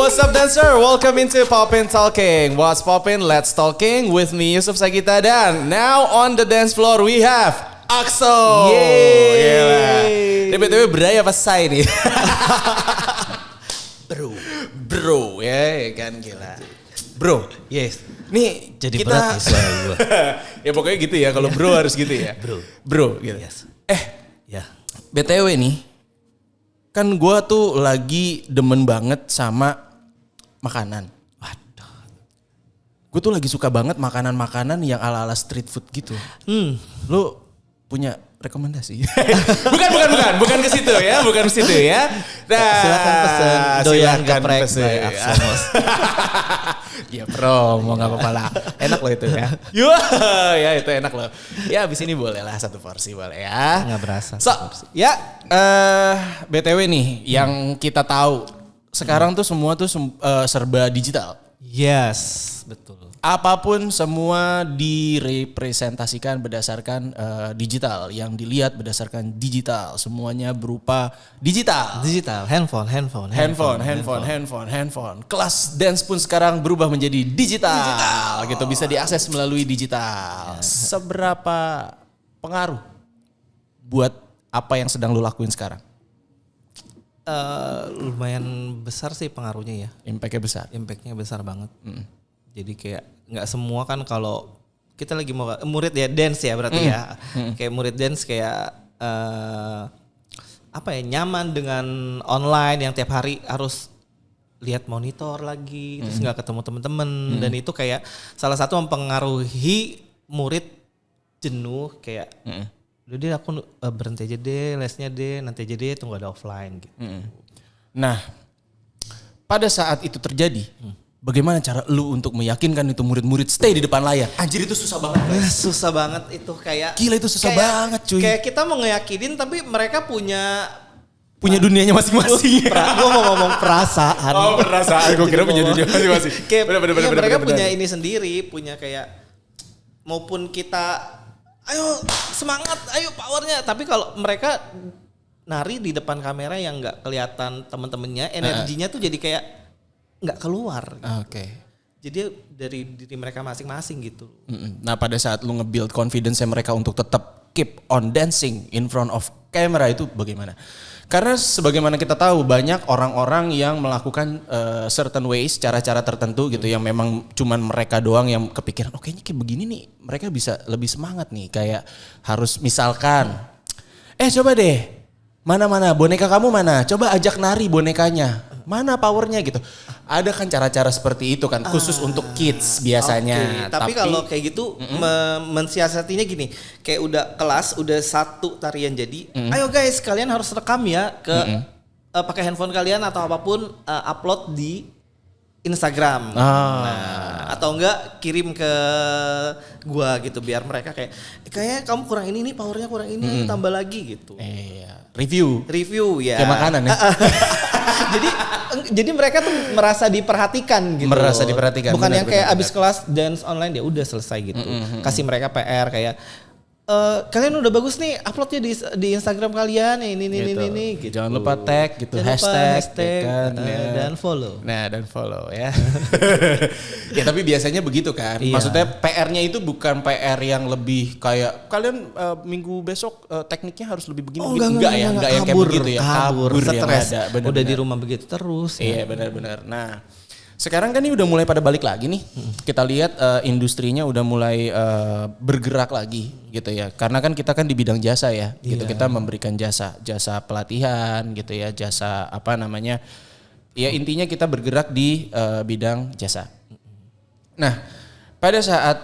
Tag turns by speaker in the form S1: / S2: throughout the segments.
S1: what's up dancer? Welcome into Poppin' Talking. What's poppin'? Let's talking with me Yusuf Sagita dan now on the dance floor we have Akso.
S2: Yeay.
S1: Dia BTW beraya apa say nih? Bro ya kan gila. Bro,
S2: Yes.
S1: nih
S2: Jadi
S1: kita
S2: berat nih suara gue.
S1: ya pokoknya gitu ya kalau bro harus gitu ya. Bro gitu.
S2: Yes. Ya.
S1: BTW nih, kan gue tuh lagi demen banget sama makanan.
S2: Waduh.
S1: Gue tuh lagi suka banget makanan-makanan yang ala-ala street food gitu. Lu punya rekomendasi? bukan ke situ ya, bukan ke situ ya. Nah,
S2: Silakan pesen doyan
S1: silakan
S2: geprek
S1: pesen.
S2: by Aksomos.
S1: Ya promo nggak apa-apa lah. Enak loh itu ya. Ya itu enak loh. Ya abis ini boleh lah satu porsi boleh ya.
S2: Nggak berasa.
S1: So, ya BTW nih yang kita tahu sekarang tuh semua tuh serba digital.
S2: Yes, betul.
S1: Apapun semua direpresentasikan berdasarkan digital, yang dilihat berdasarkan digital, semuanya berupa digital.
S2: Digital, handphone.
S1: Kelas dance pun sekarang berubah menjadi digital. Gitu, bisa diakses melalui digital. Seberapa pengaruh buat apa yang sedang lu lakuin sekarang?
S2: Lumayan besar sih pengaruhnya ya.
S1: Impactnya besar.
S2: Impactnya besar banget. Jadi kayak nggak semua kan kalau kita lagi mau murid ya dance ya berarti ya. Kayak murid dance kayak apa ya, nyaman dengan online yang tiap hari harus lihat monitor lagi, terus nggak ketemu teman-teman, dan itu kayak salah satu mempengaruhi murid jenuh kayak udah deh aku berhenti aja deh lesnya deh, nanti aja deh tunggu ada offline gitu.
S1: Nah, pada saat itu terjadi, bagaimana cara lu untuk meyakinkan itu murid-murid stay di depan layar? Anjir itu susah banget.
S2: Susah banget itu kayak.
S1: Gila itu susah banget cuy.
S2: Kayak kita mau ngeyakinin tapi mereka punya
S1: Dunianya masing-masing.
S2: Gue mau ngomong perasaan.
S1: Oh perasaan, gue kira punya dunia masing-masing.
S2: Kayak
S1: Bener,
S2: mereka
S1: bener.
S2: punya ini sendiri, punya kayak maupun kita, ayo semangat, ayo powernya. Tapi kalau mereka nari di depan kamera yang nggak kelihatan teman-temannya, energinya tuh jadi kayak nggak keluar.
S1: Oke.
S2: Jadi dari diri mereka masing-masing gitu.
S1: Nah pada saat lu nge-build confidence mereka untuk tetap keep on dancing in front of camera itu bagaimana? Karena sebagaimana kita tahu banyak orang-orang yang melakukan certain ways, cara-cara tertentu gitu yang memang cuman mereka doang yang kepikiran, oh kayaknya kayak begini nih mereka bisa lebih semangat nih. Kayak harus misalkan, coba deh, mana boneka kamu mana? Coba ajak nari bonekanya, mana powernya gitu. Ada kan cara-cara seperti itu kan, khusus untuk kids biasanya.
S2: Okay. Tapi kalau kayak gitu mensiasatinya gini, kayak udah kelas, udah satu tarian jadi, ayo guys kalian harus rekam ya ke pakai handphone kalian atau apapun, upload di Instagram. Nah, atau enggak kirim ke gua gitu biar mereka kayak kamu kurang ini nih, powernya kurang ini, tambah lagi gitu.
S1: Review
S2: ya.
S1: Kayak makanan ya.
S2: Jadi mereka tuh merasa diperhatikan gitu.
S1: Merasa diperhatikan.
S2: Bukan yang kayak abis kelas dance online dia udah selesai gitu. Kasih mereka PR kayak kalian udah bagus nih, uploadnya di Instagram kalian ini gitu.
S1: Jangan lupa tag gitu, hashtag kan,
S2: dan follow.
S1: Nah dan follow ya. Ya tapi biasanya begitu kan.
S2: Iya.
S1: Maksudnya PR-nya itu bukan PR yang lebih kayak kalian minggu besok tekniknya harus lebih begini. Enggak yang kayak begitu ya. Kabur yang ada. Bener,
S2: udah di rumah begitu terus.
S1: Iya benar-benar. Nah sekarang kan ini udah mulai pada balik lagi nih. Kita lihat industrinya udah mulai bergerak lagi gitu ya. Karena kan kita kan di bidang jasa ya. Gitu kita memberikan jasa pelatihan gitu ya, jasa apa namanya? Ya intinya kita bergerak di bidang jasa. Nah, pada saat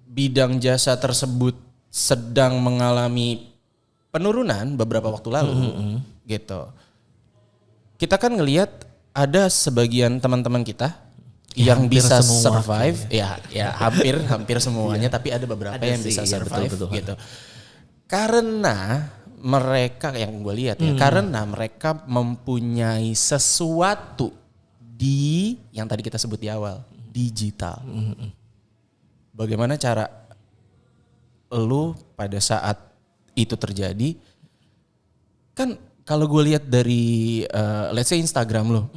S1: bidang jasa tersebut sedang mengalami penurunan beberapa waktu lalu gitu. Kita kan ngelihat ada sebagian teman-teman kita yang bisa survive, ya hampir semuanya, tapi ada beberapa yang bisa survive betul. Gitu. Karena mereka yang gue lihat ya, karena mereka mempunyai sesuatu di yang tadi kita sebut di awal, digital. Bagaimana cara lu pada saat itu terjadi? Kan kalau gue lihat dari let's say Instagram lo,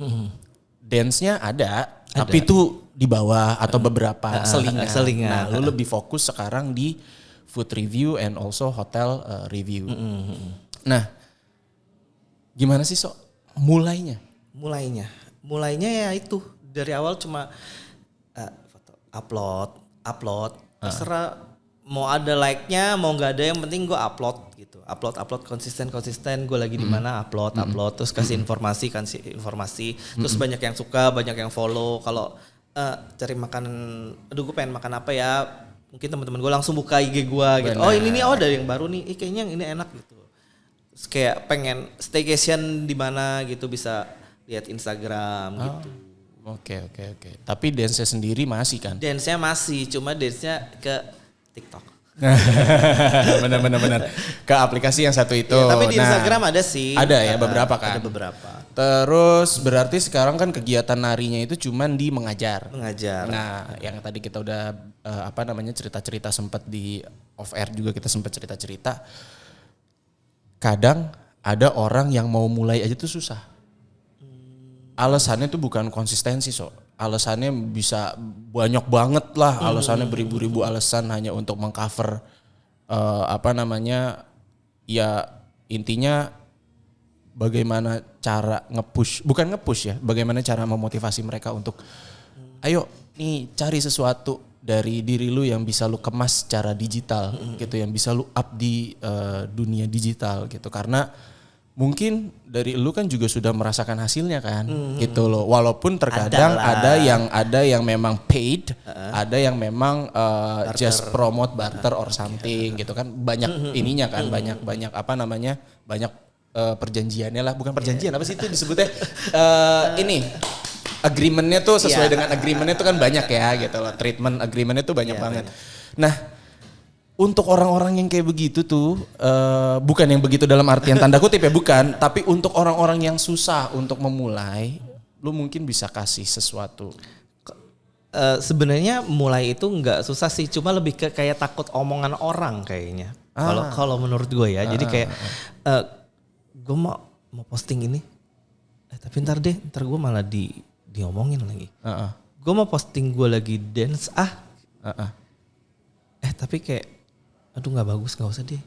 S1: dance-nya ada, tapi itu di bawah atau beberapa selingan.
S2: selingan.
S1: Nah, lu lebih fokus sekarang di food review and also hotel review. Nah, gimana sih Sok mulainya?
S2: Mulainya ya itu dari awal cuma foto, upload, terserah mau ada like-nya mau nggak ada, yang penting gue upload gitu, upload konsisten gue lagi di mana upload terus kasih informasi terus banyak yang suka, banyak yang follow. Kalau cari makanan, aduh gue pengen makan apa ya, mungkin teman-teman gue langsung buka IG gue gitu. Oh ini nih, ada yang baru nih, kayaknya yang ini enak gitu. Terus kayak pengen staycation di mana gitu, bisa lihat Instagram gitu.
S1: Oke. Tapi dance-nya sendiri masih kan?
S2: Dance-nya masih, cuma dance-nya ke TikTok.
S1: Benar. Ke aplikasi yang satu itu.
S2: Ya, tapi di Instagram ada sih.
S1: Ada ya beberapa kan?
S2: Ada beberapa.
S1: Terus berarti sekarang kan kegiatan narinya itu cuman di mengajar. Nah, yang tadi kita udah cerita-cerita sempat di off air juga, kita sempat cerita-cerita. Kadang ada orang yang mau mulai aja tuh susah. Alasannya tuh bukan konsistensi, alasannya bisa banyak banget lah, alasannya beribu-ribu alasan hanya untuk mengcover ya intinya bagaimana cara bagaimana cara memotivasi mereka untuk ayo nih cari sesuatu dari diri lu yang bisa lu kemas secara digital gitu, yang bisa lu up di dunia digital gitu, karena mungkin dari lu kan juga sudah merasakan hasilnya kan, gitu loh. Walaupun terkadang ada yang memang paid, ada yang memang just promote barter or something gitu kan. Banyak ininya kan, banyak banyak perjanjiannya lah, bukan perjanjian apa sih itu disebutnya? Ini agreementnya tuh sesuai dengan agreementnya tuh kan banyak ya gitu loh. Treatment agreementnya tuh banyak banget. Nah, untuk orang-orang yang kayak begitu tuh, bukan yang begitu dalam artian tanda kutip ya, bukan. Tapi untuk orang-orang yang susah untuk memulai, lu mungkin bisa kasih sesuatu.
S2: Sebenarnya mulai itu nggak susah sih, cuma lebih ke kayak takut omongan orang kayaknya. Kalau menurut gue ya, jadi kayak gue mau posting ini, tapi ntar gue malah diomongin lagi. Gue mau posting gue lagi dance tapi kayak aduh nggak bagus, nggak usah deh.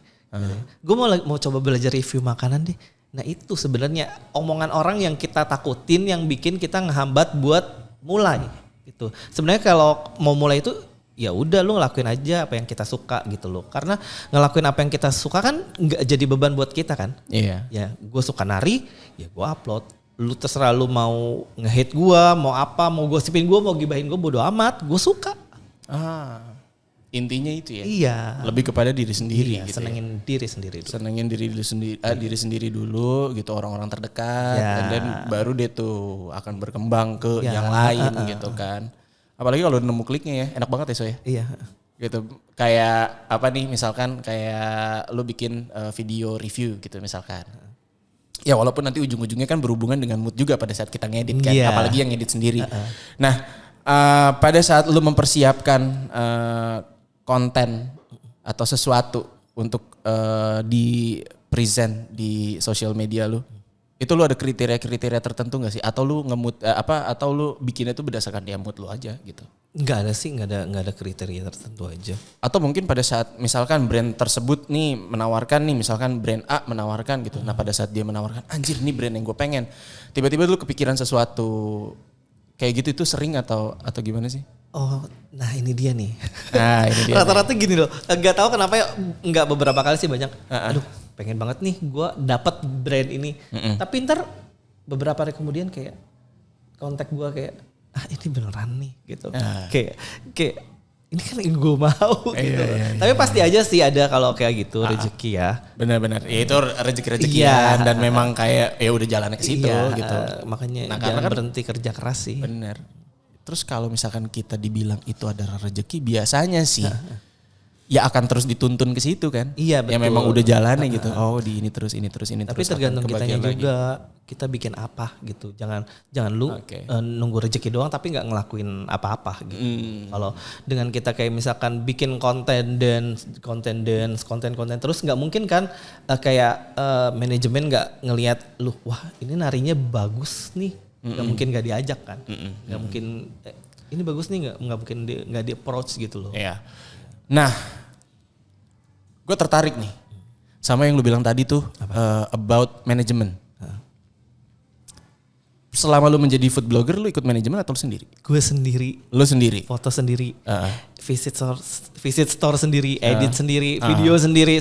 S2: Gue mau coba belajar review makanan deh. Nah itu sebenarnya omongan orang yang kita takutin, yang bikin kita ngehambat buat mulai gitu. Sebenarnya kalau mau mulai itu ya udah lu ngelakuin aja apa yang kita suka gitu loh. Karena ngelakuin apa yang kita suka kan nggak jadi beban buat kita kan.
S1: Iya.
S2: Ya gue suka nari, ya gue upload. Lu terserah lu mau nge-hate gue, mau apa, mau gosipin gue, mau gibahin gue, bodo amat. Gue suka.
S1: Intinya itu ya.
S2: Iya.
S1: Lebih kepada diri sendiri gitu.
S2: Senengin diri sendiri dulu.
S1: Senengin diri sendiri dulu gitu, orang-orang terdekat, dan baru dia tuh akan berkembang ke yang lain gitu kan. Apalagi kalau nemu kliknya ya, enak banget ya So ya.
S2: Iya.
S1: Gitu. Kayak apa nih, misalkan kayak lu bikin video review gitu misalkan. Ya walaupun nanti ujung-ujungnya kan berhubungan dengan mood juga pada saat kita ngedit kan, apalagi yang ngedit sendiri. Nah, pada saat lu mempersiapkan konten atau sesuatu untuk di present di sosial media lu, itu lu ada kriteria-kriteria tertentu nggak sih? Atau lu atau lu bikinnya itu berdasarkan dia mood lu aja gitu?
S2: Nggak ada sih, nggak ada kriteria tertentu aja.
S1: Atau mungkin pada saat misalkan brand tersebut nih menawarkan nih, misalkan brand A menawarkan gitu. Nah pada saat dia menawarkan, anjir nih brand yang gue pengen, tiba-tiba lu kepikiran sesuatu kayak gitu, itu sering atau gimana sih?
S2: Oh, nah ini dia nih.
S1: Nah ini dia.
S2: Rata-rata gini loh, nggak tahu kenapa ya, nggak beberapa kali sih banyak. Aduh, pengen banget nih gue dapat brand ini. Tapi ntar beberapa hari kemudian kayak kontak gue kayak, ini beneran nih gitu. Kayak ini kan yang gue mau gitu. Iya. Tapi pasti aja sih ada kalau kayak gitu rezeki ya.
S1: Benar-benar. Ya itu rezeki-rezekian dan memang kayak ya udah jalannya ke situ gitu.
S2: Makanya jangan berhenti kerja keras sih.
S1: Benar. Terus kalau misalkan kita dibilang itu adalah rezeki, biasanya sih ya akan terus dituntun ke situ kan.
S2: Iya betul.
S1: Ya memang udah jalannya gitu. Oh di ini terus.
S2: Tapi tergantung kitanya juga, kita bikin apa gitu. Jangan lu nunggu rezeki doang tapi nggak ngelakuin apa-apa gitu. Kalau dengan kita kayak misalkan bikin konten terus, nggak mungkin kan kayak manajemen nggak ngelihat lu, wah ini narinya bagus nih. nggak mungkin nggak diajak kan, nggak mungkin ini bagus nih nggak mungkin nggak di approach gitu loh.
S1: Iya. Nah, gue tertarik nih sama yang lu bilang tadi tuh about management. Selama lu menjadi food blogger, lu ikut manajemen atau lu sendiri?
S2: Gue sendiri.
S1: Lu sendiri?
S2: Foto sendiri, visit store sendiri, edit sendiri, video sendiri.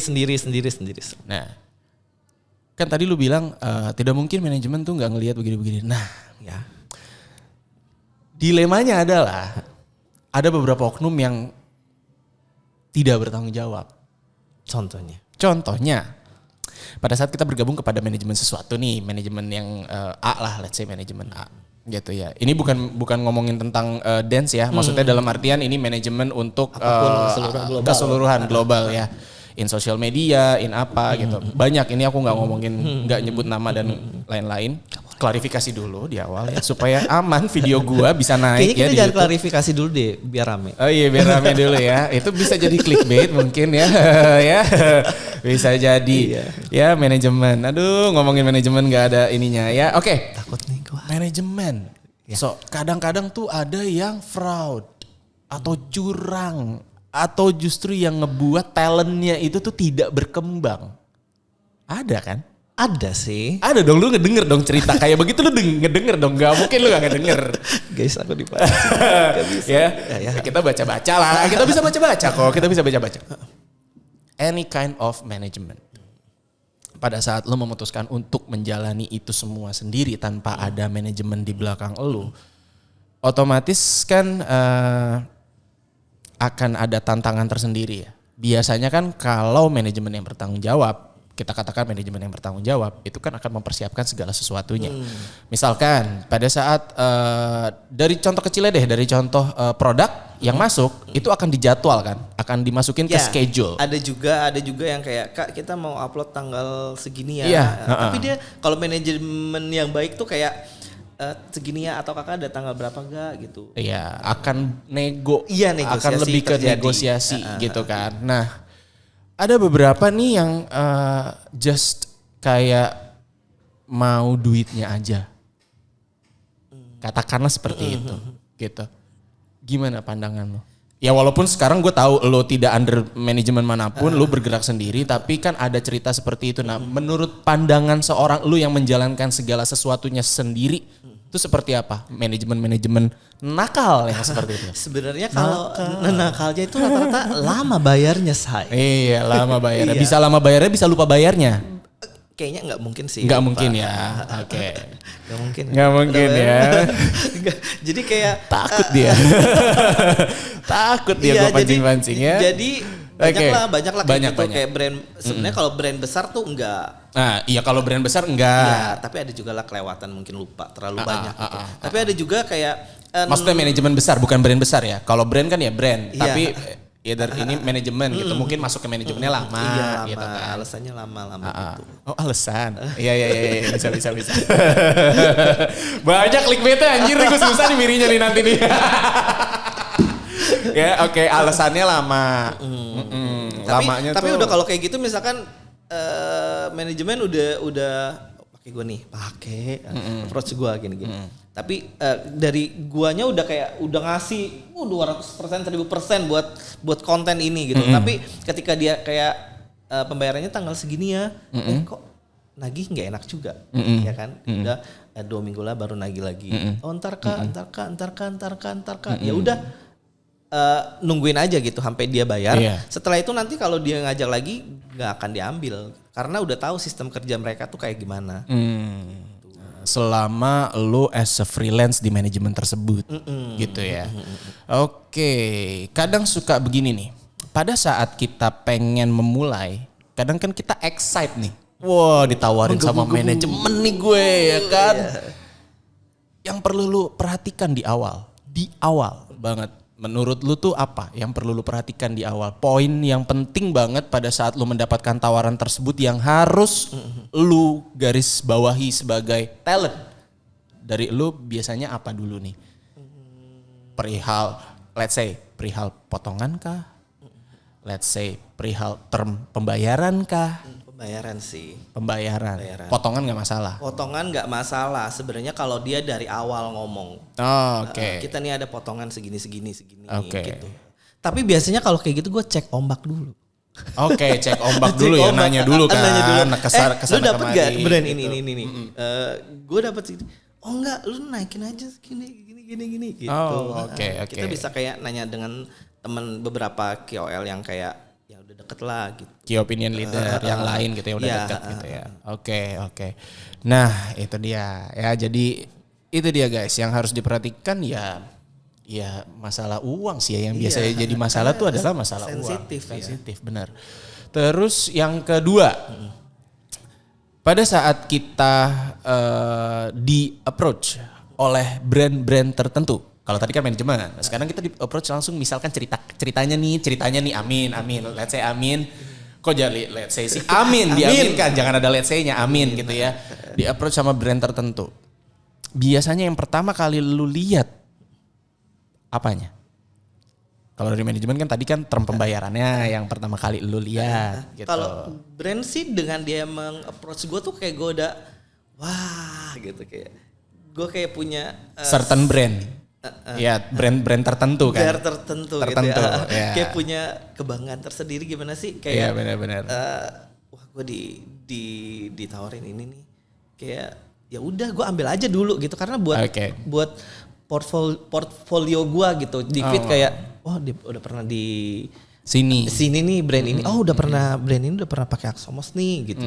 S1: Nah, kan tadi lu bilang tidak mungkin manajemen tuh nggak ngelihat begini-begini. Nah,
S2: Ya.
S1: dilemanya adalah ada beberapa oknum yang tidak bertanggung jawab. Contohnya, pada saat kita bergabung kepada manajemen sesuatu nih, manajemen yang A lah, let's say manajemen A, gitu ya. Ini bukan ngomongin tentang dance ya, maksudnya dalam artian ini manajemen untuk keseluruhan global ya. In social media, in apa gitu. Banyak, ini aku nggak ngomongin, nggak nyebut nama dan lain-lain. Klarifikasi dulu di awal ya, supaya aman video gua bisa naik.
S2: Kayaknya kita
S1: ya
S2: jangan klarifikasi dulu deh, biar rame.
S1: Oh iya, biar rame dulu ya. Itu bisa jadi clickbait mungkin ya. Ya, bisa jadi. Ya, manajemen. Aduh, ngomongin manajemen nggak ada ininya ya. Oke.
S2: Takut nih gua.
S1: Manajemen. So, kadang-kadang tuh ada yang fraud atau curang atau justru yang ngebuat talentnya itu tuh tidak berkembang. Ada kan?
S2: Ada sih.
S1: Ada dong, lu ngedenger dong cerita kayak begitu, lu ngedenger dong. Gak mungkin lu gak ngedenger.
S2: Guys, aku dipancing. Gak bisa.
S1: Ya. Kita baca-baca lah. Kita bisa baca-baca kok. Kita bisa baca-baca. Any kind of management. Pada saat lu memutuskan untuk menjalani itu semua sendiri tanpa ada manajemen di belakang lu, otomatis kan akan ada tantangan tersendiri ya. Biasanya kan kalau manajemen yang bertanggung jawab, kita katakan manajemen yang bertanggung jawab, itu kan akan mempersiapkan segala sesuatunya. Misalkan pada saat dari contoh kecilnya deh, dari contoh produk yang masuk itu akan dijadwalkan, akan dimasukin ke schedule.
S2: Ada juga yang kayak, Kak, kita mau upload tanggal segini ya.
S1: Iya,
S2: Tapi dia kalau manajemen yang baik tuh kayak segini ya, atau Kakak ada tanggal berapa enggak gitu.
S1: Iya, akan
S2: Iya, negosiasi
S1: akan lebih ke
S2: terjadi.
S1: negosiasi gitu kan. Nah, ada beberapa nih yang just kayak mau duitnya aja. Katakanlah seperti itu gitu. Gimana pandangan lo? Ya walaupun sekarang gue tahu lo tidak under manajemen manapun, lo bergerak sendiri, tapi kan ada cerita seperti itu. Nah, menurut pandangan seorang lo yang menjalankan segala sesuatunya sendiri, itu seperti apa? Manajemen nakal yang seperti itu.
S2: Sebenarnya kalau nakalnya itu rata-rata lama bayarnya, say.
S1: Iya, lama bayarnya. Bisa lama bayarnya, bisa lupa bayarnya.
S2: Kayaknya nggak mungkin sih.
S1: Nggak mungkin ya. Oke.
S2: Nggak mungkin.
S1: Nggak mungkin ya.
S2: Jadi kayak
S1: takut dia. Takut dia gue pancing-pancing ya.
S2: Jadi banyak lah kayak gitu. Kayak brand, sebenarnya kalau brand besar tuh enggak.
S1: Nah, iya kalau brand besar enggak.
S2: Iya, tapi ada juga lah kelewatan, mungkin lupa terlalu banyak gitu. Tapi ada juga kayak
S1: maksudnya manajemen besar, bukan brand besar ya. Kalau brand kan ya brand,
S2: iya.
S1: tapi ya dari ini manajemen gitu. Mungkin masuk ke manajemennya lama.
S2: Iya, lama.
S1: Gitu kan.
S2: Alasannya lama-lama gitu.
S1: Oh, alasan. Iya, bisa. Banyak clickbaitnya anjir nih, gue susah nih mirinya nih nanti nih. Ya, oke, alasannya lama.
S2: Tapi udah kalau kayak gitu misalkan manajemen udah pakai approach gua gini. Tapi dari guanya udah ngasih 200% 1000% buat konten ini gitu. Tapi ketika dia kayak pembayarannya tanggal segini ya, kok nagih nggak enak juga, ya kan? Udah 2 minggu lah baru nagih lagi. Oh ntar kak. Ya udah. Nungguin aja gitu sampai dia bayar. Setelah itu nanti kalau dia ngajak lagi nggak akan diambil karena udah tahu sistem kerja mereka tuh kayak gimana.
S1: Selama lo as a freelance di manajemen tersebut, gitu ya. Oke, kadang suka begini nih. Pada saat kita pengen memulai, kadang kan kita excite nih. Wah, ditawarin sama manajemen nih gue, ya kan. Yang perlu lo perhatikan di awal banget. Menurut lu tuh apa yang perlu lu perhatikan di awal? Poin yang penting banget pada saat lu mendapatkan tawaran tersebut yang harus lu garis bawahi sebagai talent. Dari lu biasanya apa dulu nih? Perihal, let's say, perihal potongan kah? let's say perihal term pembayaran kah?
S2: Pembayaran sih.
S1: Pembayaran. Potongan nggak masalah.
S2: Potongan nggak masalah sebenarnya kalau dia dari awal ngomong.
S1: Oh, oke.
S2: Kita nih ada potongan segini
S1: Oke.
S2: gitu. Tapi biasanya kalau kayak gitu gue cek ombak dulu.
S1: Oke, cek ombak dulu ya, nanya dulu kan. Kesana
S2: lu dapet
S1: kemari,
S2: gak brand
S1: gitu.
S2: ini? Gue dapet sih. Oh enggak, lu naikin aja gini gitu.
S1: Oh, oke.
S2: Kita bisa kayak nanya dengan teman beberapa KOL yang kayak ya udah deket lah gitu.
S1: Key opinion leader yang lain gitu ya udah
S2: Iya,
S1: dekat gitu ya. Oke. Nah, itu dia. Ya, jadi itu dia guys yang harus diperhatikan ya masalah uang sih ya yang biasanya jadi masalah tuh adalah masalah
S2: sensitif,
S1: uang. Sensitif, benar. Terus yang kedua, pada saat kita di approach oleh brand-brand tertentu, kalau tadi kan manajemen, sekarang kita di approach langsung misalkan ceritanya nih Amin, let's say Amin, kok jadi let's say sih Amin, diaminkan, jangan ada let's say-nya Amin gitu ya, di approach sama brand tertentu. Biasanya yang pertama kali lu lihat apanya? Kalau dari manajemen kan tadi kan term pembayarannya yang pertama kali lu lihat gitu.
S2: Kalau brand sih dengan dia meng-approach gue tuh kayak gue udah wah gitu kayak gue kayak punya
S1: certain brand. Ya, brand tertentu kan.
S2: Brand tertentu gitu ya. Kayak punya kebanggaan tersendiri gimana sih kayak
S1: benar-benar.
S2: Wah, gue ditawarin ini nih. Kayak ya udah gue ambil aja dulu gitu karena buat portfolio gue gitu di feed kayak dia udah pernah di sini nih brand ini udah pernah brand ini udah pernah pakai Axomos nih gitu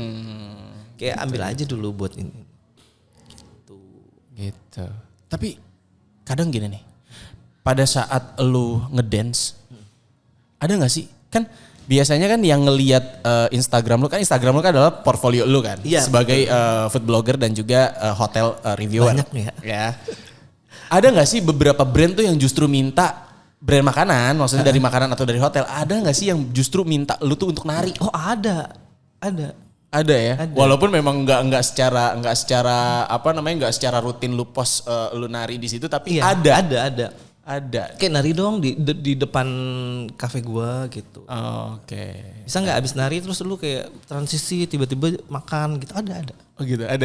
S2: kayak ambil aja dulu buat ini
S1: gitu. Tapi kadang gini nih, pada saat lu ngedance ada nggak sih kan biasanya kan yang ngelihat Instagram lu kan adalah portfolio lu kan sebagai food blogger dan juga hotel reviewer.
S2: Banyak nih ya.
S1: Ada nggak sih beberapa brand tuh yang justru minta brand makanan, maksudnya dari makanan atau dari hotel, ada nggak sih yang justru minta lu tuh untuk nari?
S2: Oh ada
S1: ya. Ada. Walaupun memang nggak secara nggak secara rutin lu post lu nari di situ, tapi ada.
S2: Kayak nari dong di depan kafe gua gitu.
S1: Oke.
S2: Bisa nggak abis nari terus lu kayak transisi tiba-tiba makan gitu ada.
S1: Oh gitu ada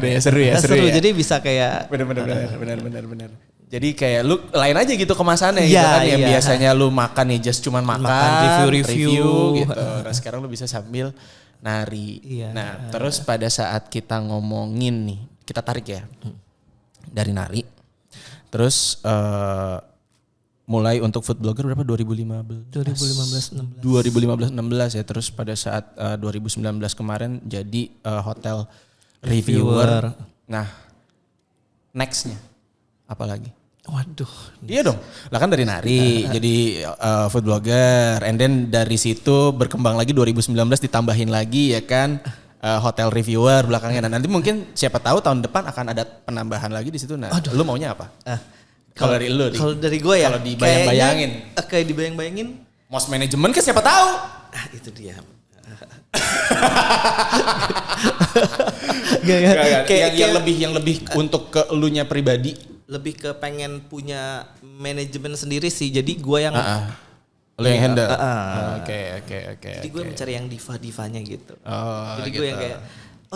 S1: ya seru ya.
S2: Jadi bisa kayak
S1: benar. Jadi kayak lu lain aja gitu kemasannya gitu kan yang biasanya lu makan nih just cuman makan review gitu. Nah sekarang lu bisa sambil nari. Nah terus pada saat kita ngomongin nih kita tarik ya dari nari. Terus mulai untuk food blogger berapa 2015 16 ya. Terus pada saat 2019 kemarin jadi hotel reviewer. Nah, nextnya apa lagi?
S2: Waduh.
S1: Iya dong. Lah kan dari nari jadi food blogger, and then dari situ berkembang lagi 2019 ditambahin lagi ya kan hotel reviewer belakangnya. Nah, nanti mungkin siapa tahu tahun depan akan ada penambahan lagi di situ. Nah, lu maunya apa? Kalau dari lu,
S2: kalau dari gue ya,
S1: kalau dibayang-bayangin,
S2: kayak dibayang-bayangin,
S1: most management kan siapa tahu?
S2: Itu dia.
S1: Yang lebih untuk ke elunya pribadi,
S2: lebih ke pengen punya manajemen sendiri sih. Jadi gue yang
S1: lu yang handle. Oke.
S2: Jadi gue mencari yang diva-divanya gitu. Jadi
S1: gitu.
S2: gue yang kayak,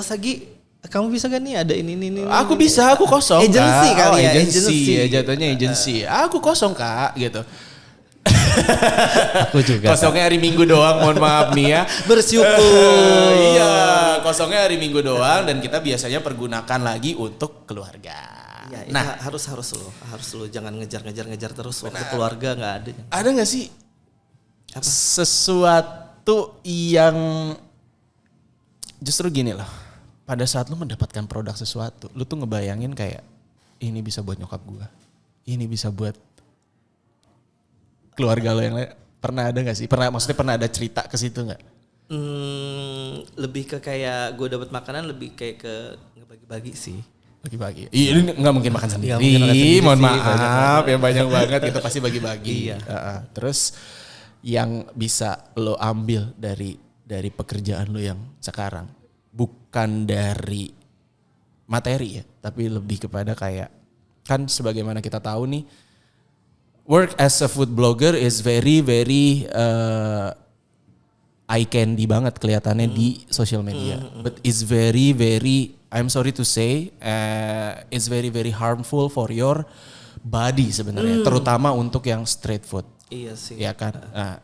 S2: Sagi, kamu bisa gak nih ada ini.
S1: Aku bisa, aku kosong.
S2: Agency kali ya,
S1: agency. Ya jatuhnya agency. Aku kosong Kak, gitu.
S2: Aku juga.
S1: Kosongnya hari Minggu doang, mohon maaf nih ya.
S2: Bersyukur.
S1: Iya, kosongnya hari Minggu doang dan kita biasanya pergunakan lagi untuk keluarga.
S2: Ya, nah, harus lo jangan ngejar terus waktu keluarga nggak ada.
S1: Ada nggak sih sesuatu yang justru gini loh? Pada saat lu mendapatkan produk sesuatu, lu tuh ngebayangin kayak ini bisa buat nyokap gua, ini bisa buat keluarga lo yang lain. Pernah ada nggak sih? Maksudnya pernah ada cerita ke situ nggak?
S2: Lebih ke kayak gue dapat makanan lebih kayak ke ngebagi-bagi sih.
S1: Bagi-bagi. Iya, ini nggak mungkin makan sendiri. Mohon maaf, ya banyak banget kita pasti bagi-bagi.
S2: Iya.
S1: Terus yang bisa lo ambil dari pekerjaan lo yang sekarang, bukan dari materi ya, tapi lebih kepada kayak kan sebagaimana kita tahu nih, work as a food blogger is very eye candy banget kelihatannya di social media. But it's very very, I'm sorry to say, it's very very harmful for your body sebenarnya, terutama untuk yang street food.
S2: Iya sih.
S1: Ya kan. Nah,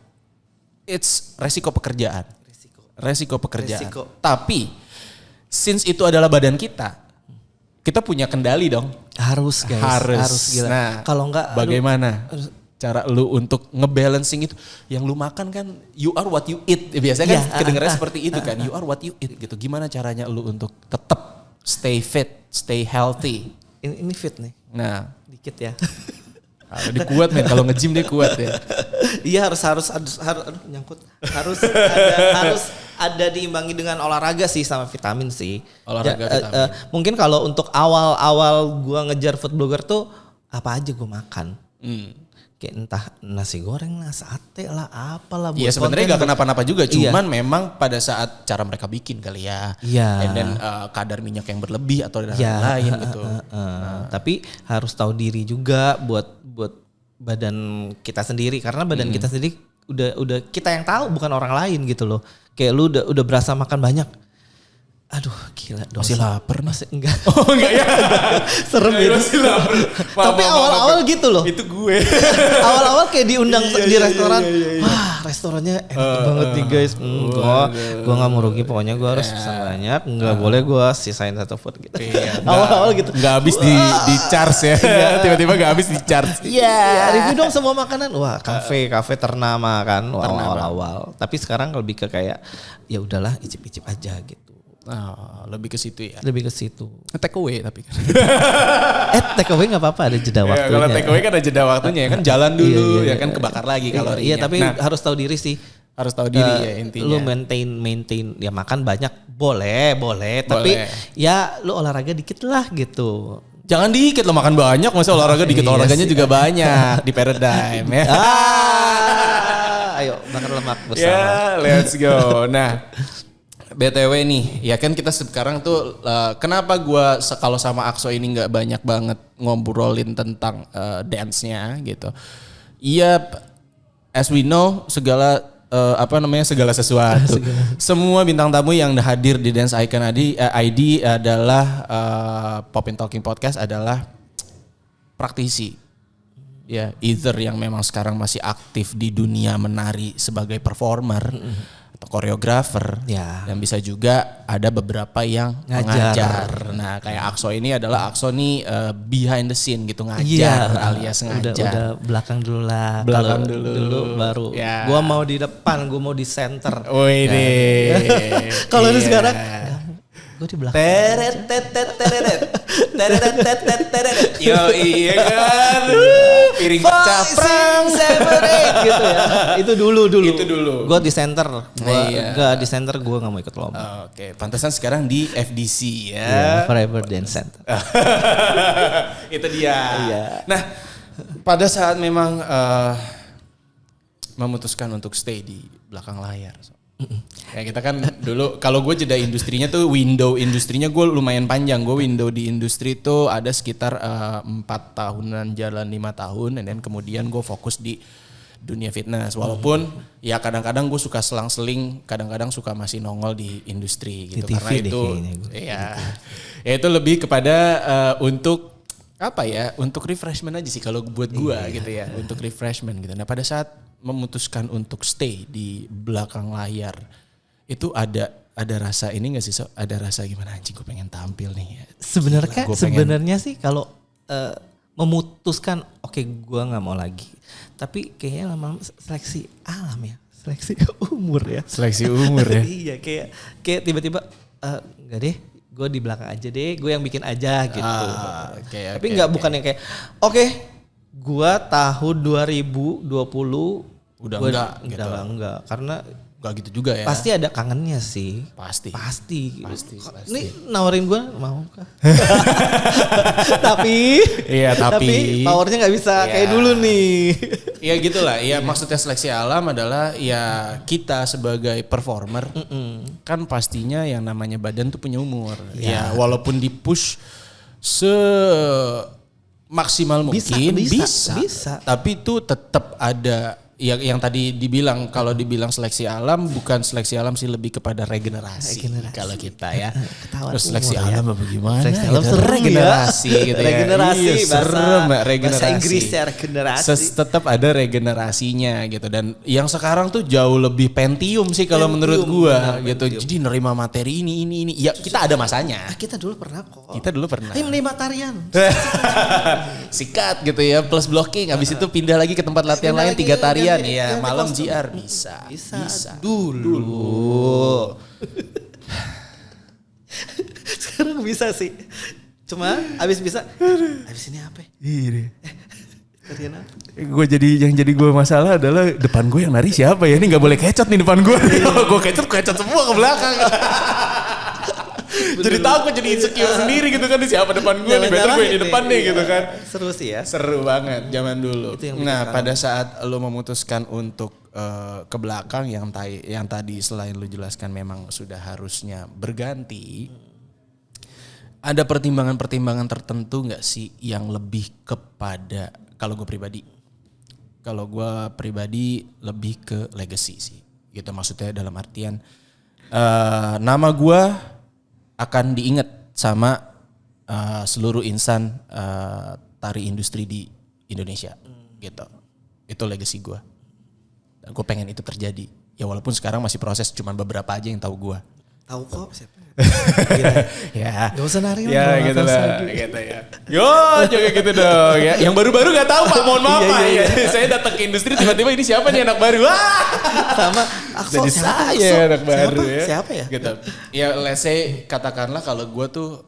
S1: it's resiko pekerjaan. Resiko pekerjaan. Tapi since itu adalah badan kita punya kendali dong.
S2: Harus guys. Harus gila.
S1: Nah,
S2: kalau enggak
S1: bagaimana cara lu untuk ngebalancing itu? Yang lu makan kan you are what you eat. Biasanya kan kedengarannya seperti itu kan. You are what you eat gitu. Gimana caranya lu untuk tetap stay fit, stay healthy?
S2: Ini fit nih.
S1: Nah,
S2: dikit ya.
S1: Dia kuat men, kalau nge-gym dia kuat ya.
S2: Iya harus aduh, nyangkut. Harus ada diimbangi dengan olahraga sih sama vitamin sih.
S1: Olahraga vitamin.
S2: Mungkin kalau untuk awal gua ngejar food blogger tuh apa aja gua makan. Kayak entah nasi goreng lah, sate lah, apalah.
S1: Iya sebenarnya gak kenapa-napa juga, cuman memang pada saat cara mereka bikin kali ya.
S2: Iya.
S1: And then kadar minyak yang berlebih atau dan lain gitu.
S2: Tapi harus tahu diri juga buat badan kita sendiri, karena badan kita sendiri udah kita yang tahu, bukan orang lain gitu loh. Kayak lu udah berasa makan banyak. Aduh gila dosa.
S1: Masih lapar nih.
S2: Masih enggak.
S1: Oh enggak ya.
S2: Serem itu.
S1: Masih lapar.
S2: Tapi awal-awal gitu loh.
S1: Itu gue.
S2: Awal-awal kayak diundang di restoran. Wah restorannya enak banget nih guys. Gue gak mau rugi, pokoknya gue harus pesan banyak. Gak boleh gue sisain satu food gitu. Awal-awal gitu.
S1: Gak habis di charge ya. Tiba-tiba gak habis di charge.
S2: Iya. Review dong semua makanan. Wah kafe ternama kan. Awal-awal. Tapi sekarang lebih ke kayak ya udahlah icip-icip aja gitu.
S1: Oh, lebih ke situ ya.
S2: Lebih ke situ.
S1: Take away tapi kan.
S2: Take away nggak apa-apa, ada jeda waktunya.
S1: Kalau take away kan ada jeda waktunya ya kan, jalan dulu ya kan, kebakar lagi kalorinya.
S2: Iya tapi harus tahu diri sih.
S1: Harus tahu diri ya intinya.
S2: Lu maintain ya, makan banyak boleh. Tapi ya lu olahraga dikit lah gitu.
S1: Jangan dikit lo, makan banyak, masa olahraga dikit, olahraganya juga banyak di Paradigm ya.
S2: Ayo bakar lemak bersama.
S1: Ya, let's go. Nah, BTW nih, ya kan kita sekarang tuh kenapa gua kalau sama Akso ini nggak banyak banget ngobrolin tentang dance-nya gitu. Iya, as we know segala sesuatu. Semua bintang tamu yang hadir di Dance Icon ID adalah Pop and Talking Podcast adalah praktisi. Ya, either yang memang sekarang masih aktif di dunia menari sebagai performer atau koreografer, dan bisa juga ada beberapa yang mengajar. Nah, kayak Akso ini adalah Akso nih behind the scene gitu, ngajar alias ngajar.
S2: Udah belakang dulu lah. Dulu baru. Ya. Gua mau di depan, gua mau di center.
S1: Oh ini.
S2: Kalau lu sekarang gue di belakang.
S1: Yo iya kan. Piring caprang
S2: gitu ya. Itu dulu. Gue di center. Gak di center, gue gak mau ikut lomba.
S1: Oke, pantesan sekarang di FDC ya.
S2: Forever Dance Center.
S1: Itu dia. Nah, pada saat memang memutuskan untuk stay di belakang layar. Ya kita kan dulu, kalau gue jeda industrinya tuh, window industrinya gue lumayan panjang. Gue window di industri tuh ada sekitar 4 tahunan, jalan 5 tahun. Dan kemudian gue fokus di dunia fitness. Walaupun ya kadang-kadang gue suka selang-seling, kadang-kadang suka masih nongol di industri gitu.
S2: Di TV
S1: karena itu ya itu lebih kepada untuk apa ya, untuk refreshment aja sih kalau buat gue gitu ya, untuk refreshment gitu. Nah pada saat memutuskan untuk stay di belakang layar itu ada rasa ini nggak sih, ada rasa gimana, anjing gue pengen tampil nih.
S2: Sebenarnya sih kalau memutuskan oke, gue nggak mau lagi, tapi kayaknya lama-lama seleksi alam ya, seleksi umur ya. Iya kayak tiba-tiba nggak deh, gue di belakang aja deh, gue yang bikin aja gitu. Tapi bukan yang kayak oke, gue tahun 2020
S1: udah enggak,
S2: karena
S1: enggak gitu juga ya.
S2: Pasti ada kangennya sih.
S1: Pasti.
S2: Ini nawarin gue mau kah? tapi powernya nggak bisa kayak dulu nih.
S1: Iya gitulah. Iya maksudnya seleksi alam adalah ya kita sebagai performer kan pastinya yang namanya badan tuh punya umur. Ya walaupun di push maksimal mungkin bisa. Tapi itu tetap ada yang tadi dibilang, kalau dibilang seleksi alam, bukan seleksi alam sih, lebih kepada regenerasi. Kalau kita ya.
S2: Ketahuan
S1: Terus seleksi
S2: umur
S1: alam
S2: ya.
S1: apa gimana?
S2: Seleksi alam
S1: gitu.
S2: serem
S1: Regenerasi
S2: ya.
S1: gitu ya.
S2: Regenerasi,
S1: Iya, serem, regenerasi.
S2: bahasa Inggrisnya regenerasi.
S1: Tetap ada regenerasinya gitu. Dan yang sekarang tuh jauh lebih Pentium sih kalau menurut gua
S2: benar,
S1: gitu.
S2: Pentium.
S1: Jadi nerima materi ini. Ya kita ada masanya.
S2: Kita dulu pernah kok.
S1: Kita dulu pernah.
S2: Ayo menerima tarian.
S1: Sikat gitu ya, plus blocking. Habis itu pindah lagi ke tempat latihan lain, 3 tarian. Iya, malam GR bisa.
S2: Dulu. Sekarang bisa sih. Cuma abis ini apa?
S1: Iya.
S2: Tarian apa?
S1: Jadi gue masalah adalah depan gue yang nari siapa ya? Ini nggak boleh kecot nih depan gue. Gue kecot semua ke belakang. Jadi takut, jadi insecure sendiri gitu kan, siapa depan gue nih, better gue yang di depan nih gitu kan.
S2: Seru sih ya.
S1: Seru banget zaman dulu. Nah pada saat lo memutuskan untuk ke belakang yang tadi selain lo jelaskan memang sudah harusnya berganti, ada pertimbangan-pertimbangan tertentu nggak sih yang lebih kepada, kalau gue pribadi lebih ke legacy sih gitu, maksudnya dalam artian nama gue akan diingat sama seluruh insan tari industri di Indonesia gitu. Itu legacy gue. Dan gue pengen itu terjadi. Ya walaupun sekarang masih proses, cuman beberapa aja yang tahu gue.
S2: Tahu kok siapa?
S1: Ya.
S2: Gak usah nari
S1: ya gitu lah. Gitu ya. Yo juga gitu dong ya. Yang baru-baru gak tahu Pak, mohon maaf Pak.
S2: Iya.
S1: Saya datang ke industri tiba-tiba ini siapa nih anak baru? Wah.
S2: Sama Akso.
S1: Jadi saya anak baru ya.
S2: Siapa ya?
S1: Gitu. Ya let's say katakanlah kalau gue tuh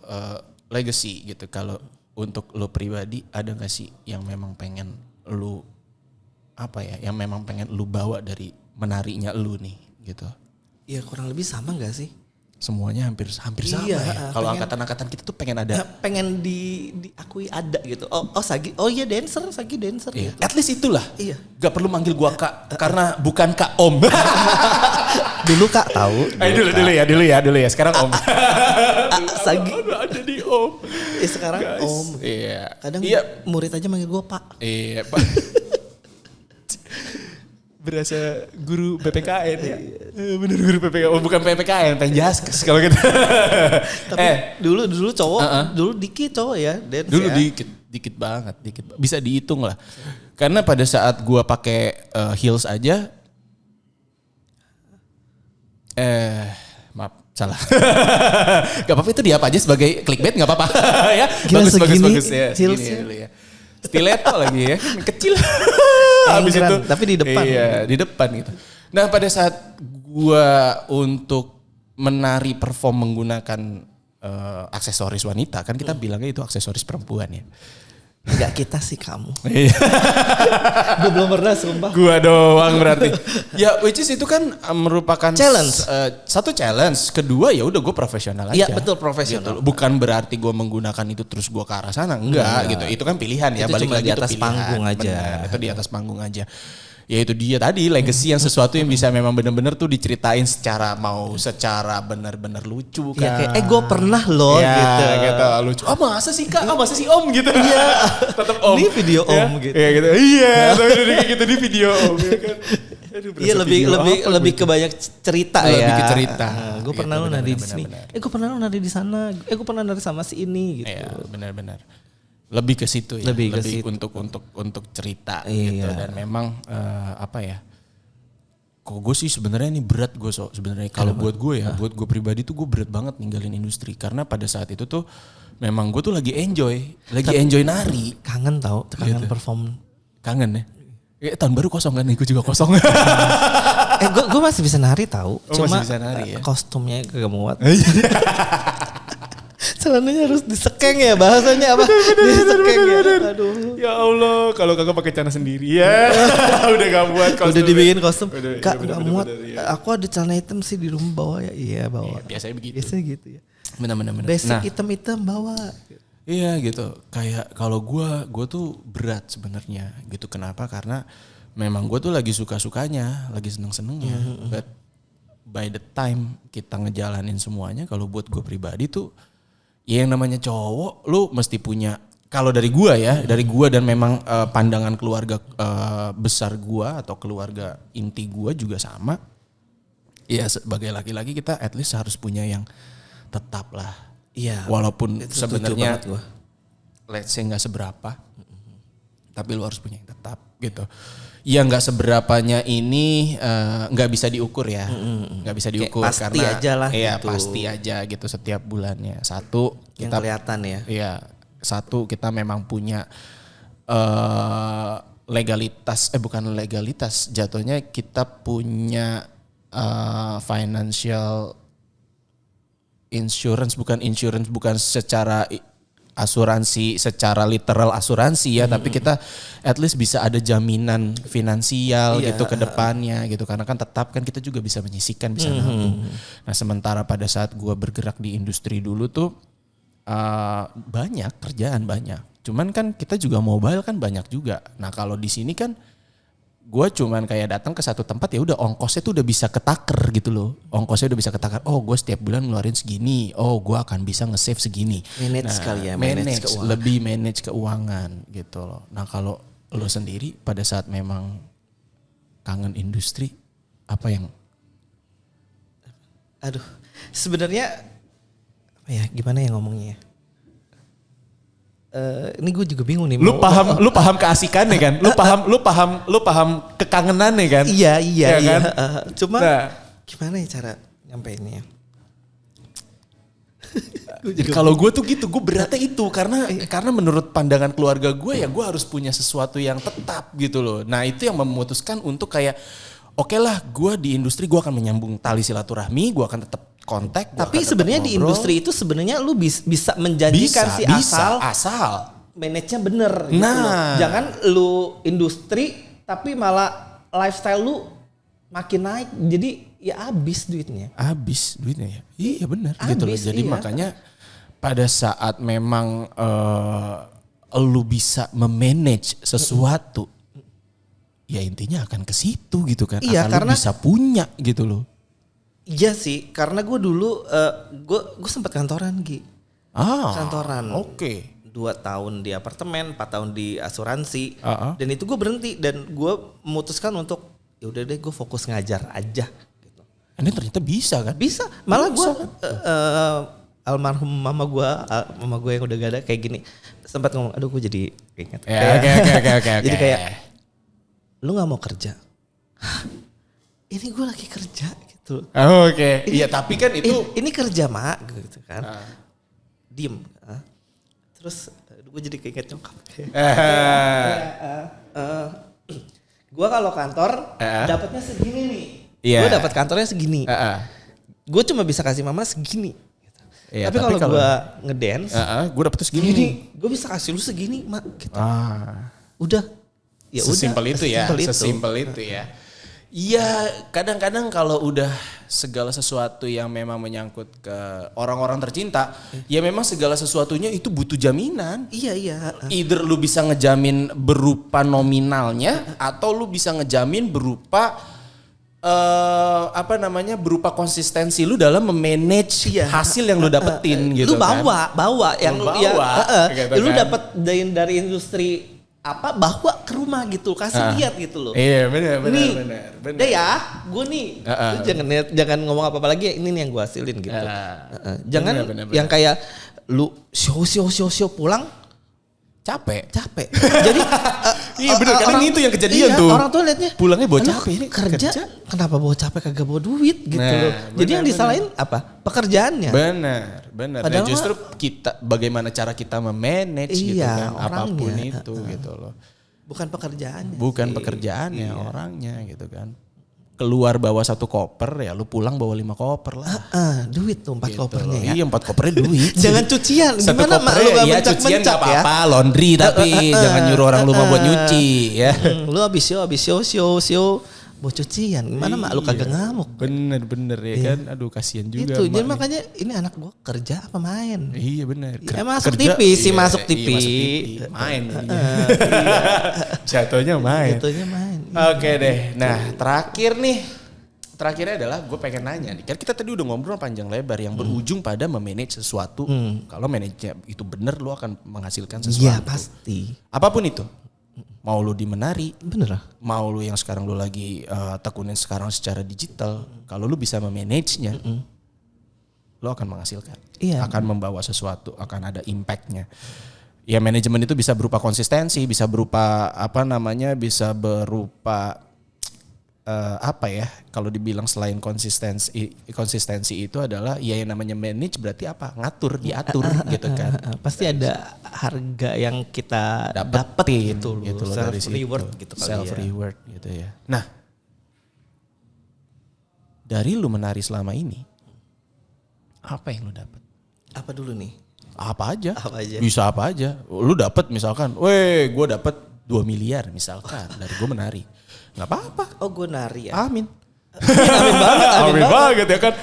S1: legacy gitu. Kalau untuk lo pribadi ada gak sih yang memang pengen lo yang memang pengen lo bawa dari menarinya lo nih gitu?
S2: Iya kurang lebih sama gak sih?
S1: Semuanya hampir sama
S2: iya,
S1: ya. Kalau angkatan-angkatan kita tuh pengen ada.
S2: Pengen diakui ada gitu. Sagi Sagi dancer
S1: Iya.
S2: gitu.
S1: At least itulah.
S2: Iya.
S1: Gak perlu manggil gua Kak karena bukan Kak Om.
S2: Dulu Kak tahu.
S1: Dulu ya. Sekarang Om.
S2: Sagi.
S1: Ada di Om.
S2: Sekarang
S1: Guys.
S2: Om.
S1: Iya.
S2: Kadang murid aja manggil gua Pak.
S1: Iya, Pak. Berasa guru PPKN ya. Bener guru PPKN. Oh, bukan PPKN, Penjaskes kalau gitu.
S2: Tapi dulu cowok, dulu dikit cowok ya.
S1: Dulu ya. dikit banget. Bisa dihitung lah. Karena pada saat gua pakai heels aja, maaf salah. Gak apa-apa, itu dia apa aja sebagai clickbait gak apa-apa. Ya.
S2: Gila,
S1: bagus ya.
S2: Heelsnya.
S1: Dulu ya. Stiletto lagi ya, kecil. Habis itu
S2: tapi di depan.
S1: Iya, di depan gitu. Nah, pada saat gua untuk menari perform menggunakan aksesoris wanita, kan kita bilangnya itu aksesoris perempuan ya.
S2: Enggak, kita sih kamu.
S1: Iya.
S2: Gue belum pernah sumpah.
S1: Gua doang berarti. Ya which is itu kan merupakan
S2: challenge.
S1: Satu challenge, kedua ya udah gue profesional aja.
S2: Iya betul, profesional.
S1: Gitu. Bukan berarti gue menggunakan itu terus gue ke arah sana, enggak gitu. Itu kan pilihan ya,
S2: itu
S1: balik
S2: cuma
S1: lagi
S2: di
S1: itu
S2: atas
S1: pilihan.
S2: panggung aja.
S1: Benar, itu di atas panggung aja. Ya itu dia tadi legacy yang sesuatu yang bisa memang benar-benar tuh diceritain secara benar-benar lucu kan.
S2: Ya, kayak gue pernah loh
S1: ya, gitu. Lucu. Masa sih Kak? Masa sih Om gitu.
S2: Iya.
S1: Tetap Om.
S2: Ini video Om gitu.
S1: Iya gitu. Iya, tapi udah kayak gitu di video Om ya kan.
S2: Iya lebih ke banyak cerita ya.
S1: Lebih ke cerita.
S2: Gue pernah lo nari di sini. Gue pernah lo nari di sana. Gue pernah nari sama si ini gitu.
S1: Iya, benar-benar. Lebih ke situ ya.
S2: Lebih
S1: untuk cerita
S2: iya.
S1: gitu, dan memang kok gue sih sebenarnya ini berat gue sebenarnya kalau buat gue ya, buat gue pribadi tuh gue berat banget ninggalin industri karena pada saat itu tuh memang gue tuh lagi enjoy nari.
S2: Kangen tau, kangen
S1: gitu.
S2: perform.
S1: Kangen ya. Tahun baru kosong kan, gue juga kosong.
S2: Gue masih bisa nari tau, cuma
S1: masih bisa nari, ya?
S2: Kostumnya kagak muat. Celananya harus disekeng ya, bahasanya apa? Disekeng ya. Aduh.
S1: Ya Allah, kalau kagak pakai celana sendiri ya. Udah gak buat kostum.
S2: Udah dibikin kostum.
S1: Udah,
S2: Kak
S1: bener,
S2: gak muat.
S1: Ya.
S2: Aku ada celana hitam sih di rumah bawa ya. Iya bawa.
S1: Iya, biasanya begitu.
S2: Biasanya gitu ya.
S1: Benar.
S2: Basic hitam-hitam bawa.
S1: Iya gitu. Kayak kalau gue tuh berat sebenarnya gitu. Kenapa? Karena memang gue tuh lagi suka-sukanya, lagi seneng-senengnya. But by the time kita ngejalanin semuanya, kalau buat gue pribadi tuh, ya yang namanya cowok, lu mesti punya kalau dari gua ya, dari gua dan memang pandangan keluarga besar gua atau keluarga inti gua juga sama. Ya sebagai laki-laki kita at least harus punya yang tetap lah.
S2: Iya.
S1: Walaupun
S2: itu
S1: sebenarnya
S2: gua.
S1: let's say nggak seberapa, tapi lu harus punya yang tetap gitu. Ya nggak seberapanya ini nggak bisa diukur ya, nggak bisa diukur
S2: kayak pasti
S1: karena
S2: aja lah
S1: iya
S2: gitu.
S1: pasti aja gitu setiap bulannya. Satu
S2: Yang
S1: kita
S2: kelihatan ya.
S1: Iya, satu kita memang punya legalitas, bukan legalitas, jatuhnya kita punya financial insurance, bukan secara asuransi, secara literal asuransi ya, tapi kita at least bisa ada jaminan finansial gitu ke depannya gitu, karena kan tetap kan kita juga bisa menyisihkan, bisa nabung. Nah sementara pada saat gua bergerak di industri dulu tuh banyak kerjaan banyak, cuman kan kita juga mobile kan banyak juga. Nah kalau di sini kan gue cuman kayak datang ke satu tempat ya udah ongkosnya tuh udah bisa ketaker gitu loh. Ongkosnya udah bisa ketaker. Oh gue setiap bulan ngeluarin segini. Oh gue akan bisa nge-save segini.
S2: Manage kali ya, manage keuangan.
S1: Lebih manage keuangan gitu loh. Nah kalau lo sendiri pada saat memang kangen industri, apa yang?
S2: Aduh, sebenarnya ya gimana ya ngomongnya? Ini gue juga bingung nih.
S1: Lu paham keasikannya kan? Lu paham kekangenannya kan?
S2: Iya
S1: kan?
S2: Cuma gimana ya cara nyampeinnya?
S1: Kalau gue tuh gitu, gue beratnya itu karena menurut pandangan keluarga gue ya gue harus punya sesuatu yang tetap gitu loh. Nah itu yang memutuskan untuk kayak oke lah gue di industri gue akan menyambung tali silaturahmi, gue akan tetap kontak.
S2: Tapi sebenarnya di industri itu sebenarnya lu bisa menjanjikan asal manage-nya bener gitu loh. Jangan lu industri tapi malah lifestyle lu makin naik, jadi ya habis duitnya ya. Iya benar gitu loh. Jadi makanya pada saat memang lu bisa memanage sesuatu, ya intinya akan ke situ gitu kan. Iya,
S1: akan
S2: karena
S1: lu bisa punya gitu loh.
S2: Iya sih, karena gue dulu gue sempat kantoran kantoran.
S1: Oke.
S2: 2 tahun di apartemen, 4 tahun di asuransi, dan itu gue berhenti dan gue memutuskan untuk ya udah deh gue fokus ngajar aja. Gitu.
S1: Ini ternyata bisa kan?
S2: Bisa, malah gue almarhum mama gue yang udah gak ada kayak gini sempat ngomong, aduh gue jadi ingat.
S1: Oke.
S2: Jadi kayak lu nggak mau kerja? Ini gue lagi kerja gitu.
S1: Oke. Iya tapi kan itu
S2: ini kerja mak gitu kan. Diem. Terus gue jadi keinget nyokap. Gue kalau kantor dapatnya segini nih.
S1: Yeah.
S2: Gue dapat kantornya segini. Gue cuma bisa kasih mama segini. Gitu.
S1: Yeah,
S2: tapi kalau gue ngedance,
S1: gue dapetnya segini.
S2: Gue bisa kasih lu segini mak. Gitu. Udah. Ya
S1: sesimpel itu ya. Sesimpel itu ya. Iya, kadang-kadang kalau udah segala sesuatu yang memang menyangkut ke orang-orang tercinta, ya memang segala sesuatunya itu butuh jaminan.
S2: Iya.
S1: Either lu bisa ngejamin berupa nominalnya atau lu bisa ngejamin berupa berupa konsistensi lu dalam memanage hasil yang lu dapetin gitu
S2: lu bawa yang lu
S1: kan?
S2: dapet dari industri bawa ke rumah gitu, kasih lihat gitu loh.
S1: Iya benar.
S2: Deh ya, gue nih, lu jangan ngomong apa lagi ya, ini nih yang gue hasilin gitu. Jangan bener. Yang kayak lu show pulang capek. Jadi
S1: iya benar, karena itu yang kejadian tuh.
S2: Orang tuh liatnya
S1: pulangnya bawa capek ini
S2: kerja. Kenapa bawa capek kagak bawa duit gitu loh. Jadi yang disalahin apa? Pekerjaannya.
S1: Benar.
S2: Padahal
S1: justru kita bagaimana cara kita memanage gitu kan apapun itu gitu loh.
S2: Bukan pekerjaannya.
S1: Pekerjaannya orangnya gitu kan. Keluar bawa 1 koper ya lu pulang bawa 5 koper lah.
S2: Duit tuh 4
S1: gitu
S2: kopernya
S1: loh.
S2: ya.
S1: Iya 4 kopernya duit.
S2: Jangan cucian. Gimana mak lu gak mencak-mencak
S1: cucian
S2: ya.
S1: gak apa-apa laundry tapi jangan nyuruh orang rumah buat nyuci ya.
S2: Lu habis show mau cucian. Gimana mak lu kagak ngamuk.
S1: Bener ya kan. Aduh kasihan juga.
S2: Itu jadi makanya ini anak gua kerja apa main.
S1: Iya bener.
S2: Masuk TV sih masuk TV.
S1: Main. Jatuhnya main.
S2: Jatuhnya main.
S1: Oke deh. Nah terakhir nih. terakhirnya adalah gue pengen nanya nih. Kan kita tadi udah ngobrol panjang lebar yang berujung pada memanage sesuatu. Kalau manage itu bener lu akan menghasilkan sesuatu.
S2: Iya pasti.
S1: Apapun itu. Mau lu di menari.
S2: Bener lah.
S1: Mau lu yang sekarang lu lagi tekunin sekarang secara digital. Kalau lu bisa memanage-nya. Lu akan menghasilkan.
S2: Iya.
S1: Akan membawa sesuatu. Akan ada impact-nya. Ya manajemen itu bisa berupa konsistensi. Bisa berupa bisa berupa apa ya, kalau dibilang selain konsistensi itu adalah ya yang namanya manage berarti apa, ngatur, diatur gitu kan.
S2: Pasti ada harga yang kita dapat gitu loh,
S1: dari
S2: self reward
S1: situ.
S2: gitu kali
S1: Self
S2: ya.
S1: reward gitu ya. Nah, dari lu menari selama ini, apa yang lu dapat?
S2: Apa dulu nih?
S1: Apa aja?
S2: Apa aja?
S1: Bisa apa aja. Lu dapat misalkan, gue dapat 2 miliar misalkan dari gue menari. Nggak apa-apa.
S2: Oh gue nari ya.
S1: Amin.
S2: Amin banget.
S1: Ya kan.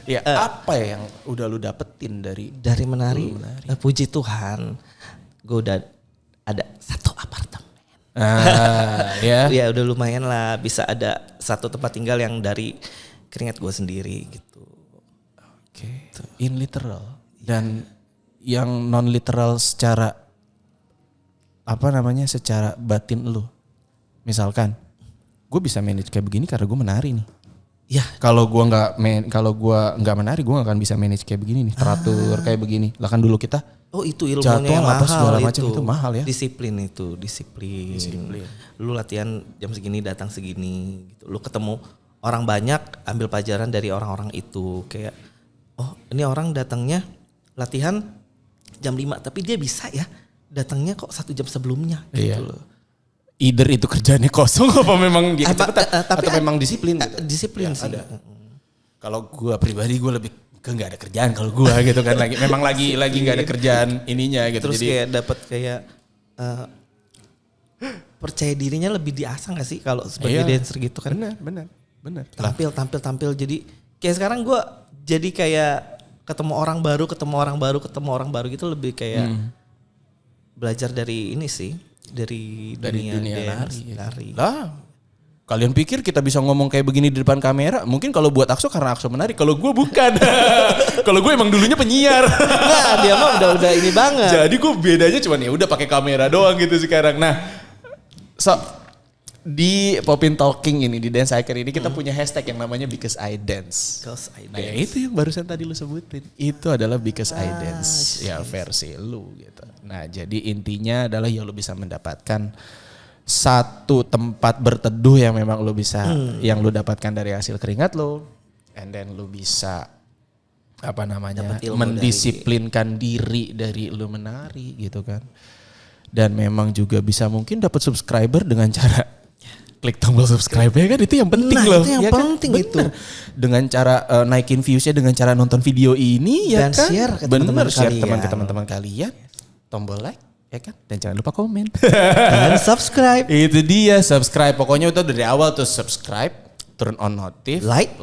S1: Ya apa yang udah lu dapetin dari
S2: menari? Puji Tuhan, gue udah ada 1 apartemen.
S1: Ya.
S2: Ya udah lumayan lah, bisa ada 1 tempat tinggal yang dari keringat gue sendiri gitu.
S1: Oke. In literal dan yang non literal secara secara batin lu. Misalkan gue bisa manage kayak begini karena gue menari nih.
S2: Ya.
S1: Kalau gue nggak menari, gue nggak akan bisa manage kayak begini nih, teratur kayak begini. Lah kan dulu kita.
S2: Oh itu ilmunya yang
S1: apa
S2: mahal
S1: segala macam itu mahal ya.
S2: Disiplin. Lu latihan jam segini, datang segini. Gitu. Lu ketemu orang banyak, ambil pelajaran dari orang-orang itu. Kayak, oh ini orang datangnya latihan jam 5, tapi dia bisa ya datangnya kok 1 jam sebelumnya. Gitu loh.
S1: Either itu kerjaannya kosong apa memang dia atau memang disiplin gitu.
S2: Disiplin
S1: ya,
S2: sih.
S1: Kalau gue pribadi gue lebih ke nggak ada kerjaan kalau gue gitu kan, lagi nggak ada kerjaan ininya gitu.
S2: Terus
S1: jadi
S2: kayak dapat kayak percaya dirinya lebih diasah nggak sih kalau sebagai dancer gitu kan?
S1: Benar.
S2: Tampil jadi kayak sekarang gue jadi kayak ketemu orang baru gitu, lebih kayak belajar dari ini sih. Dari dunia nari.
S1: Lah, kalian pikir kita bisa ngomong kayak begini di depan kamera? Mungkin kalau buat Akso karena Akso menari, kalau gue bukan. Kalau gue emang dulunya penyiar.
S2: Nah, dia mah udah ini banget.
S1: Jadi gue bedanya cuman ya udah pakai kamera doang gitu sekarang. Nah, di Popin Talking ini, di Dance Icon ini kita punya hashtag yang namanya Because I Dance. Nah, ya itu yang barusan tadi lu sebutin. Itu adalah Because I Dance. Ya versi lu gitu. Nah, jadi intinya adalah ya lu bisa mendapatkan satu tempat berteduh yang memang lu bisa, yang lu dapatkan dari hasil keringat lu. And then lu bisa mendisiplinkan diri dari lu menari gitu kan. Dan memang juga bisa mungkin dapat subscriber dengan cara klik tombol subscribe-nya kan, itu yang penting loh.
S2: Itu yang penting
S1: kan?
S2: itu.
S1: Dengan cara naikin views-nya dengan cara nonton video ini ya
S2: dan
S1: kan.
S2: Share ke
S1: teman-teman kalian. Tombol like ya kan. Dan jangan lupa komen.
S2: Dan subscribe.
S1: Itu dia, subscribe. Pokoknya itu dari awal tuh subscribe, turn on notif, like,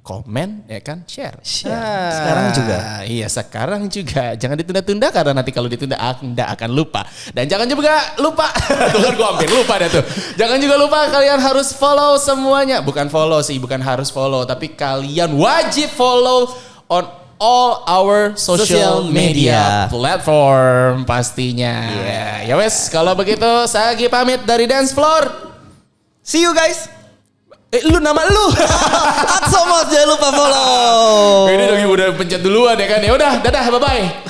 S1: komen ya kan, share.
S2: Sekarang juga.
S1: Iya, sekarang juga. Jangan ditunda-tunda karena nanti kalau ditunda Anda akan lupa. Dan jangan juga lupa. Tuh kan gue hampir lupa dah tuh. Jangan juga lupa kalian harus follow semuanya. Bukan follow sih, bukan harus follow, tapi kalian wajib follow on all our social media platform pastinya. Ya wes, kalau begitu saya Gi pamit dari Dance Floor.
S2: See you guys.
S1: Nama lu.
S2: Aksomos, jangan lupa follow.
S1: Ini udah pencet duluan ya kan. Ya udah, dadah, bye-bye.